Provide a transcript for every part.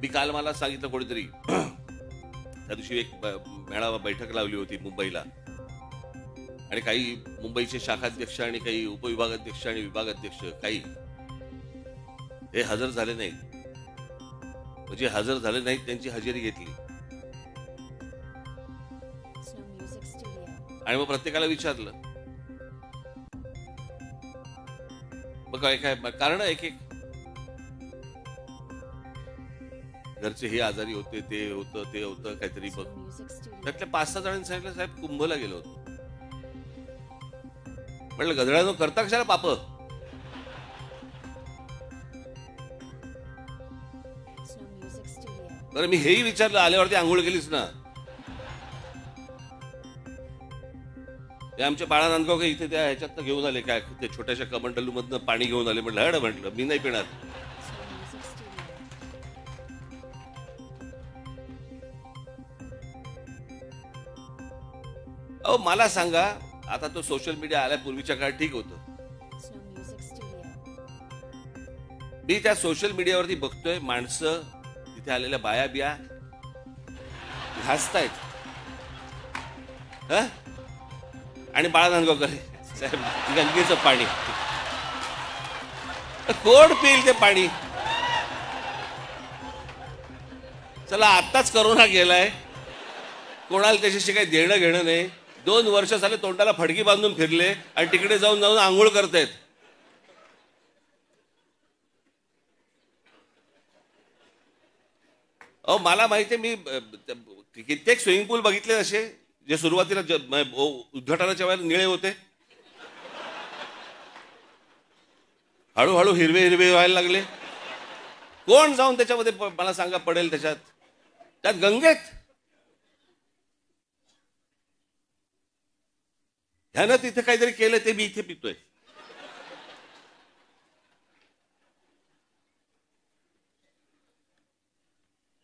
काल मला सांगितलं कोणीतरी, त्या दिवशी एक मेळावा बैठक लावली होती मुंबईला, आणि काही मुंबईचे शाखाध्यक्ष आणि काही उपविभागाध्यक्ष आणि विभागाध्यक्ष काही हे हजर झाले नाहीत. म्हणजे हजर झाले नाहीत त्यांची हजेरी घेतली आणि मग प्रत्येकाला विचारलं, मग काय काय कारण, एक एक घरचे हे आजारी होते, ते होतं काहीतरी. बघ त्यातल्या 5-6 जणांनी सांगितलं, साहेब कुंभला गेलो होतो. म्हटलं गधड्यानो करता कशाला पाप? बरं मी हेही विचारलं, आल्यावरती आंघोळ केलीस ना? ते आमच्या बाळा नांदगाव इथे त्या ह्याच्यात घेऊन आले, काय ते छोट्याशा कमंडलू मधनं पाणी घेऊन आले. म्हटलं हड, म्हटलं मी नाही पिणार. अहो मला सांगा, आता तो सोशल मीडिया आल्यापूर्वीच्या काळात ठीक होतं. मी त्या सोशल मीडियावरती बघतोय माणसं तिथे आलेल्या बाया बिया हसतायत, आणि बाळा नांदगावकर साहेब गंगेचं पाणी कोण पिईल ते पाणी? चला आत्ताच करोना गेलाय, कोणाला त्याच्याशी काही देणं घेणं नाही. 2 वर्ष झाले तोंडाला फडकी बांधून फिरले आणि तिकडे जाऊन जाऊन आंघोळ करतायत. अहो मला माहिती आहे, मी कित्येक स्विमिंग पूल बघितले असे जे सुरुवातीला उद्घाटनाच्या वेळेला निळे होते, हळूहळू हिरवे हिरवे व्हायला लागले. कोण जाऊन त्याच्यामध्ये मला सांगा पडेल त्यात गंगेत? ह्यानं तिथे काहीतरी केलं ते मी इथे पितोय.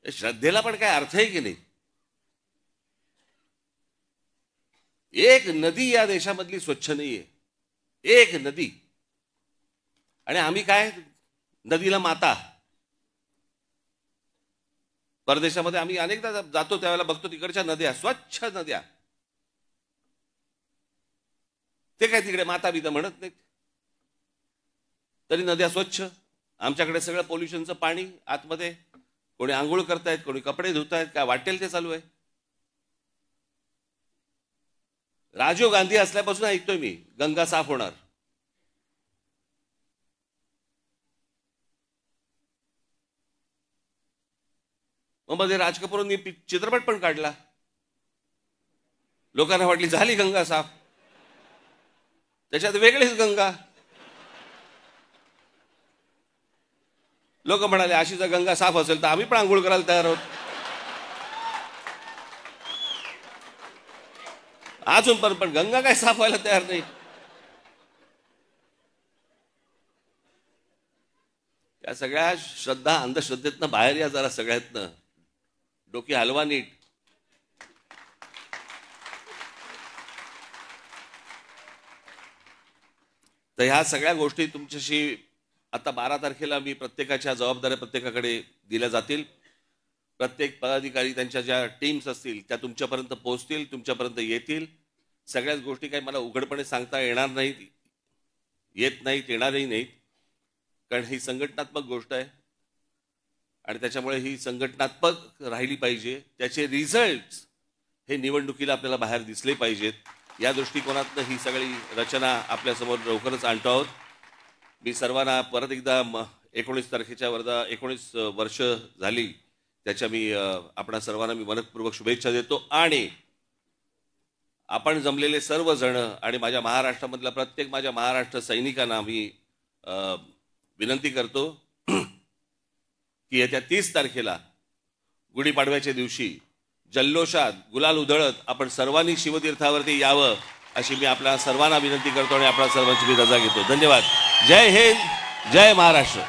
श्रद्धेला पण काय अर्थ आहे की नाही? एक नदी या देशामधली स्वच्छ नाहीये, एक नदी. आणि आम्ही काय नदीला माता. परदेशामध्ये आम्ही अनेकदा जातो त्यावेळेला बघतो तिकडच्या नद्या स्वच्छ नद्या, ते काय तिकडे माता बिता म्हणत नाहीत, तरी नद्या स्वच्छ. आमच्याकडे सगळं पोल्युशनचं पाणी आतमध्ये, कोणी आंघोळ करतायत, कोणी कपडे धुतायत, काय वाटेल ते चालू आहे. राजीव गांधी असल्यापासून ऐकतोय मी गंगा साफ होणार. मग मध्ये राज कपूरांनी चित्रपट पण काढला, लोकांना वाटली झाली गंगा साफ, त्याच्यात वेगळीच गंगा. लोक म्हणाले अशी जर गंगा साफ असेल तर आम्ही पण आंघोळ करायला तयार आहोत. अजून पण गंगा काय साफ व्हायला तयार नाही. या सगळ्या श्रद्धा अंधश्रद्धेतनं बाहेर या जरा, सगळ्यातनं डोकी हलवा नीट. तर ह्या सगळ्या गोष्टी तुमच्याशी आता 12 तारखेला मी प्रत्येकाच्या जबाबदाऱ्या प्रत्येकाकडे दिल्या जातील. प्रत्येक पदाधिकारी त्यांच्या ज्या टीम्स असतील त्या तुमच्यापर्यंत पोहोचतील, तुमच्यापर्यंत येतील. सगळ्याच गोष्टी काही मला उघडपणे सांगता येणार नाहीत, येत नाहीत, येणारही नाहीत, कारण ही संघटनात्मक गोष्ट आहे आणि त्याच्यामुळे ही संघटनात्मक राहिली पाहिजे. त्याचे रिझल्ट्स हे निवडणुकीला आपल्याला बाहेर दिसले पाहिजेत. या दृष्टिकोनातनं ही सगळी रचना आपल्यासमोर लवकरच आणतो आहोत. मी सर्वांना परत एकदा 19 तारखेच्या 19 वर्ष झाली त्याच्या मी आपणा सर्वांना मी मनपूर्वक शुभेच्छा देतो. आणि आपण जमलेले सर्वजण आणि माझ्या महाराष्ट्रामधल्या प्रत्येक माझ्या महाराष्ट्र सैनिकांना मी विनंती करतो की येत्या 30 तारखेला गुढीपाडव्याच्या दिवशी जल्लोषात गुलाल उधळत आपण सर्वांनी शिवतीर्थावरती यावं अशी मी आपल्या सर्वांना विनंती करतो आणि आपल्या सर्वांची मी रजा घेतो. धन्यवाद. जय हिंद, जय महाराष्ट्र.